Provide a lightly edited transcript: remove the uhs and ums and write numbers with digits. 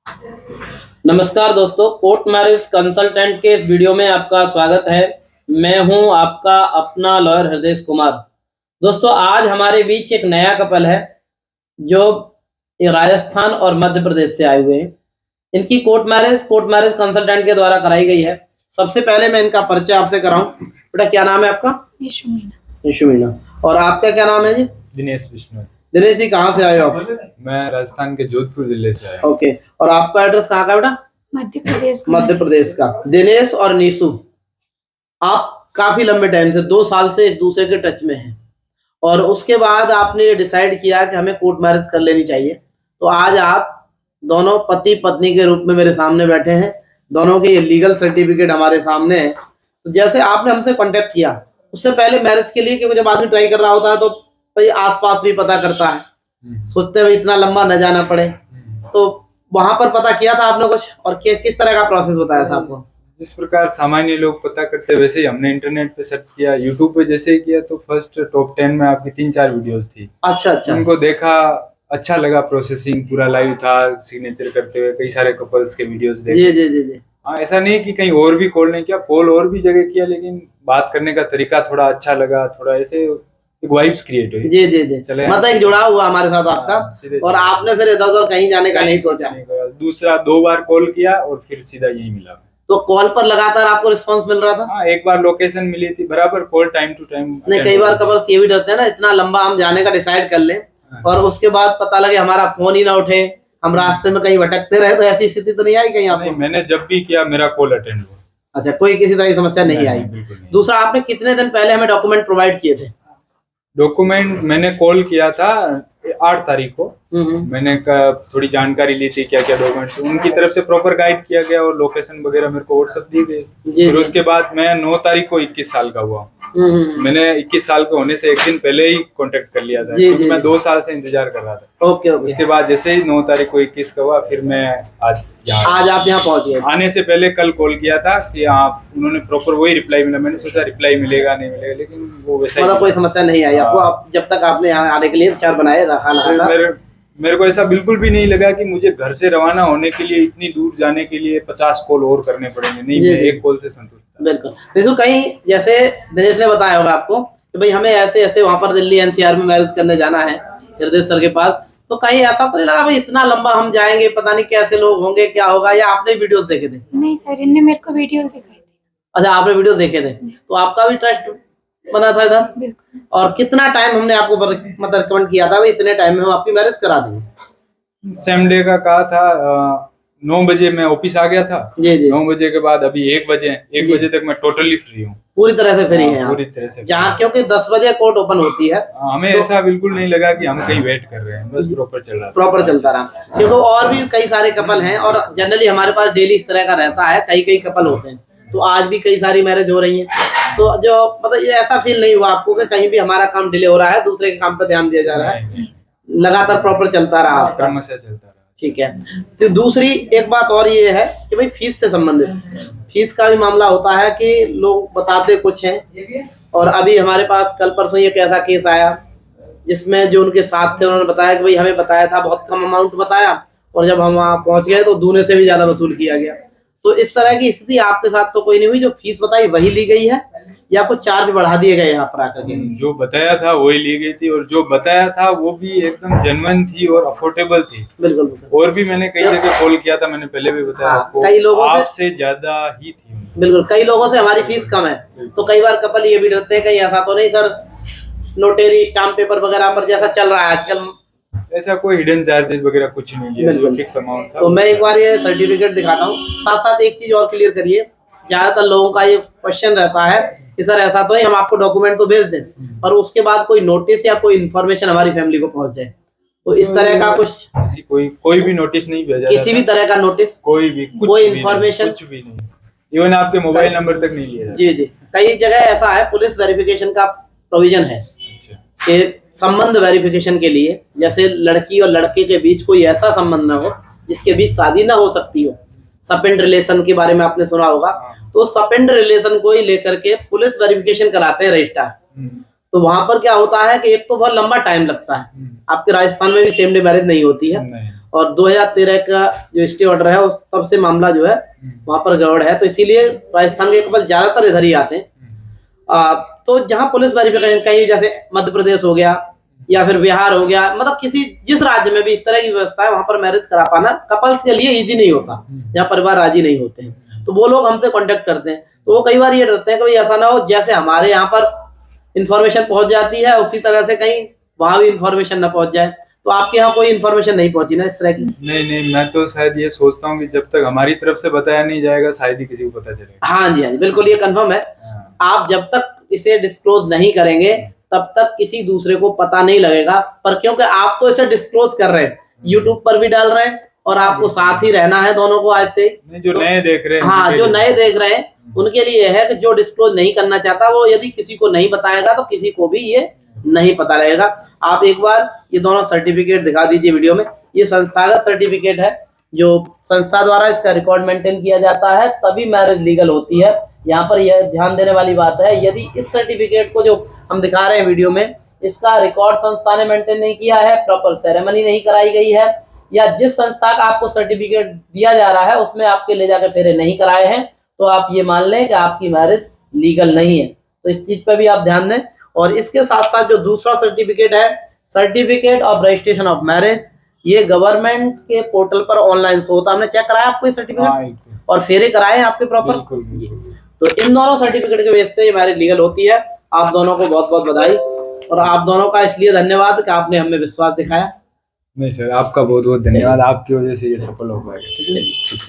नमस्कार दोस्तों, court marriage consultant के इस वीडियो में आपका स्वागत है। मैं हूं आपका अपना लॉयर हृदय कुमार। दोस्तों, आज हमारे बीच एक नया कपल है जो राजस्थान और मध्य प्रदेश से आए हुए हैं। इनकी कोर्ट मैरिज कंसल्टेंट के द्वारा कराई गई है। सबसे पहले मैं इनका परिचय आपसे कराऊं। बेटा, क्या नाम है आपका? यशु मीना। और आपका क्या नाम है जी? दिनेश विष्णु। दिनेश जी, कहाँ से आए हो आप? मैं राजस्थान के जोधपुर जिले से आया। ओके, और आपका एड्रेस कहाँ का बेटा? मध्य प्रदेश का। दिनेश और निशु, आप काफी लंबे टाइम से 2 साल से एक दूसरे के टच में हैं और उसके बाद आपने ये डिसाइड किया कि हमें कोर्ट मैरिज कर लेनी चाहिए। तो आज आप दोनों पति पत्नी के रूप में मेरे सामने बैठे हैं। दोनों के लीगल सर्टिफिकेट हमारे सामने है। तो जैसे आपने हमसे कांटेक्ट किया, उससे पहले मैरिज के लिए, क्योंकि जब आदमी ट्राई कर रहा होता है तो भाई आसपास भी पता करता है, सोचते हैं इतना लंबा न जाना पड़े। तो वहां पर पता किया था आपने कुछ, और किस तरह का प्रोसेस बताया था आपको? जिस प्रकार सामान्य लोग पता करते वैसे ही हमने इंटरनेट पे सर्च किया, यूट्यूब पे जैसे ही किया तो फर्स्ट टॉप 10 में आपकी 3-4 वीडियोस थी। अच्छा। उनको देखा, अच्छा लगा, प्रोसेसिंग पूरा लाइव था, सिग्नेचर करते हुए कई सारे कपल्स के वीडियोस देखे। जी। हाँ, ऐसा नहीं कि कहीं और भी कॉल नहीं किया, कॉल और भी जगह किया, लेकिन बात करने का तरीका थोड़ा अच्छा लगा, थोड़ा ऐसे एक वाइब्स क्रिएट हुई। जी। मतलब एक जुड़ाव हुआ हमारे साथ आपका, और आपने फिर इधर उधर कहीं जाने का नहीं सोचा। दूसरा 2 बार कॉल किया और फिर सीधा यही मिला। तो कॉल पर लगातार आपको रिस्पांस मिल रहा था? हाँ, एक बार लोकेशन मिली थी, बराबर कॉल टाइम टू टाइम। नहीं, कई बार कपल्स ये भी डरते हैं ना, इतना लंबा हम जाने का डिसाइड कर लें और उसके बाद पता लगे हमारा फोन ही ना उठे, हम रास्ते में कहीं भटकते रहे। तो ऐसी स्थिति तो नहीं आई कहीं आपको? नहीं, मैंने जब भी किया मेरा कॉल अटेंड हुआ। अच्छा, कोई किसी तरह की समस्या नहीं आई? दूसरा, आपने कितने दिन पहले हमें डॉक्यूमेंट प्रोवाइड किए थे? डॉक्यूमेंट मैंने कॉल किया था 8 तारीख को। मैंने थोड़ी जानकारी ली थी क्या क्या डॉक्यूमेंट्स, उनकी तरफ से प्रॉपर गाइड किया गया और लोकेशन वगैरह मेरे को व्हाट्सएप दी गई। फिर उसके बाद मैं 9 तारीख को 21 साल का हुआ। मैंने 21 साल के होने से एक दिन पहले ही कांटेक्ट कर लिया था, क्योंकि मैं 2 साल से इंतजार कर रहा था। ओके। उसके बाद जैसे ही 9 तारीख को 21 का हुआ, फिर मैं आज आप यहाँ पहुंच गए। आने से पहले कल कॉल किया था कि आप, उन्होंने प्रॉपर वही रिप्लाई मिला। मैंने सोचा रिप्लाई मिलेगा नहीं मिलेगा, लेकिन वो वैसा मतलब कोई समस्या नहीं आई आपको? आप जब तक आपने यहाँ आने के लिए विचार बनाए रखा मेरे को ऐसा बिल्कुल भी नहीं लगा कि मुझे घर से रवाना होने के लिए इतनी दूर जाने के लिए 50 कॉल और करने पड़ेंगे। नहीं, मैं एक कॉल से संतुष्ट था। बिल्कुल। देखो, कहीं जैसे दिनेश ने बताया होगा आपको कि भाई हमें ऐसे ऐसे वहां पर दिल्ली एनसीआर में मैरिज करने जाना है हृदय सर के पास, तो कहीं ऐसा तो नहीं लगा भाई इतना लंबा हम जाएंगे, पता नहीं कैसे लोग होंगे, क्या होगा? या आपने वीडियोस देखे थे? नहीं सर, इनने मेरे को वीडियोस दिखाई थी। अच्छा, आपने वीडियोस देखे थे, तो आपका भी ट्रस्ट बना था इधर। और कितना टाइम हमने आपको मतलब रिकमेंड किया था भाई इतने टाइम में हम आपकी मैरिज करा देंगे? सेम डे का कहा था। 9 बजे मैं ऑफिस आ गया था। जी। 9 बजे के बाद अभी 1 बजे तक मैं टोटली फ्री हूँ। पूरी तरह से फ्री हैं पूरी तरह से जहाँ, क्योंकि 10 बजे कोर्ट ओपन होती है। हमें तो ऐसा बिल्कुल नहीं लगा कि हम कहीं वेट कर रहे हैं, बस प्रॉपर चलता रहा। क्योंकि और भी कई सारे कपल हैं और जनरली हमारे पास डेली इस तरह का रहता है, कई कपल होते हैं। तो आज भी कई सारी मैरिज हो रही है। तो जो मतलब ये ऐसा फील नहीं हुआ आपको कि कहीं भी हमारा काम डिले हो रहा है, दूसरे के काम पर ध्यान दिया जा रहा है? लगातार प्रॉपर चलता रहा आपका? चलता रहा। ठीक है। तो दूसरी एक बात और ये है कि भाई फीस से संबंधित, फीस का भी मामला होता है कि लोग बताते कुछ हैं, और अभी हमारे पास कल परसों एक ऐसा केस आया जिसमें जो उनके साथ थे उन्होंने बताया कि भाई हमें बताया था, बहुत कम अमाउंट बताया, और जब हम वहाँ पहुंच गए तो दूने से भी ज्यादा वसूल किया गया। तो इस तरह की स्थिति आपके साथ तो कोई नहीं हुई? जो फीस बताई वही ली गई है या कुछ चार्ज बढ़ा दिए गए यहाँ पर आकर के? जो बताया था वही ली गई थी, और जो बताया था वो भी एकदम जेन्युइन थी और अफोर्डेबल थी। बिल्कुल। और भी मैंने कई जगह कॉल किया था, मैंने पहले भी बताया आपको, कई लोगों आपसे ज्यादा ही थी। बिल्कुल, कई लोगों से हमारी फीस कम है। तो कई बार कपल ये भी डरते हैं कहीं ऐसा तो नहीं सर, नोटेरी स्टाम्प पेपर वगैरह पर जैसा चल रहा है आजकल, ऐसा कोई हिडन चार्जेस वगैरह कुछ नहीं है, जो फिक्स अमाउंट था। तो मैं एक बार ये सर्टिफिकेट दिखाता हूँ। साथ साथ एक चीज और क्लियर करिए, ज्यादातर लोगों का ये क्वेश्चन रहता है कि सर ऐसा तो ही हम आपको डॉक्यूमेंट तो भेज दें और उसके बाद कोई नोटिस या कोई इन्फॉर्मेशन हमारी फैमिली को पहुंच जाए, तो इस तरह का कुछ ऐसी कोई भी नोटिस नहीं भेजा, किसी भी तरह का नोटिस, कोई इन्फॉर्मेशन कुछ भी नहीं, इवन आपके मोबाइल नंबर तक नहीं लिया। जी। कई जगह ऐसा है, पुलिस वेरिफिकेशन का प्रोविजन है कि संबंध वेरिफिकेशन के लिए, जैसे लड़की और लड़के के बीच कोई ऐसा संबंध ना हो जिसके बीच शादी ना हो सकती हो, सपेंड रिलेशन के बारे में आपने सुना होगा। तो सपेंड रिलेशन को ही लेकर के पुलिस वेरिफिकेशन कराते हैं रजिस्ट्रार। तो वहां पर क्या होता है कि एक तो बहुत लंबा टाइम लगता है, आपके राजस्थान में भी सेम डे मैरिज नहीं होती है, और 2013 का जो स्टे ऑर्डर है उस तब से मामला जो है वहां पर गड़बड़ है, तो इसीलिए राजस्थान के कपल ज्यादातर इधर ही आते हैं। तो जहां पुलिस वेरिफिकेशन कहीं जैसे मध्य प्रदेश हो गया या फिर बिहार हो गया, मतलब किसी जिस राज्य में भी इस तरह की व्यवस्था है वहां पर मैरिज करा पाना कपल्स के लिए इजी नहीं होता, जहाँ परिवार राजी नहीं होते हैं। तो वो लोग हमसे कांटेक्ट करते हैं, तो वो कई बार ये डरते हैं कि भाई ऐसा ना हो जैसे हमारे यहाँ पर इंफॉर्मेशन पहुंच जाती है उसी तरह से कहीं वहां भी इंफॉर्मेशन ना पहुंच जाए। तो आपके यहाँ कोई इन्फॉर्मेशन नहीं पहुंची ना इस तरह की? नहीं, मैं तो शायद ये सोचता हूँ कि जब तक हमारी तरफ से बताया नहीं जाएगा शायद ही किसी को पता चलेगा। हाँ जी, हाँ जी, बिल्कुल ये कंफर्म है। आप जब तक इसे डिस्क्लोज नहीं करेंगे तब तक किसी दूसरे को पता नहीं लगेगा, पर क्योंकि आप तो इसे डिस्क्लोज कर रहे हैं, यूट्यूब पर भी डाल रहे हैं और आपको साथ ही रहना है दोनों को आज से। जो नए देख रहे हैं, हाँ, जो नए देख रहे हैं उनके लिए है कि जो डिस्क्लोज नहीं करना चाहता वो यदि किसी को नहीं बताएगा तो किसी को भी ये नहीं पता लगेगा। आप एक बार ये दोनों सर्टिफिकेट दिखा दीजिए वीडियो में। ये संस्थागत सर्टिफिकेट है, जो संस्था द्वारा इसका रिकॉर्ड मेंटेन किया जाता है तभी मैरिज लीगल होती है। यहाँ पर यह ध्यान देने वाली बात है, यदि इस सर्टिफिकेट को जो हम दिखा रहे हैं वीडियो में, इसका रिकॉर्ड संस्था ने मेंटेन नहीं किया है, प्रॉपर सेरेमनी नहीं कराई गई है, या जिस संस्था का आपको सर्टिफिकेट दिया जा रहा है उसमें आपके ले जाकर फेरे नहीं कराए हैं, तो आप ये मान लें कि आपकी मैरिज लीगल नहीं है। तो इस चीज पर भी आप ध्यान दें। और इसके साथ साथ जो दूसरा सर्टिफिकेट है, certificate of registration of marriage, ये गवर्नमेंट के पोर्टल पर ऑनलाइन शो होता है। हमने चेक कराया आपको ये सर्टिफिकेट और फेरे कराए आपके प्रॉपर। तो इन दोनों सर्टिफिकेट के बेस पे ये मैरिज लीगल होती है। आप दोनों को बहुत बहुत बधाई और आप दोनों का इसलिए धन्यवाद कि आपने हमें विश्वास दिखाया। नहीं सर, आपका बहुत बहुत धन्यवाद, आपकी वजह से ये सफल हो पाएगा। ठीक है, शुक्रिया।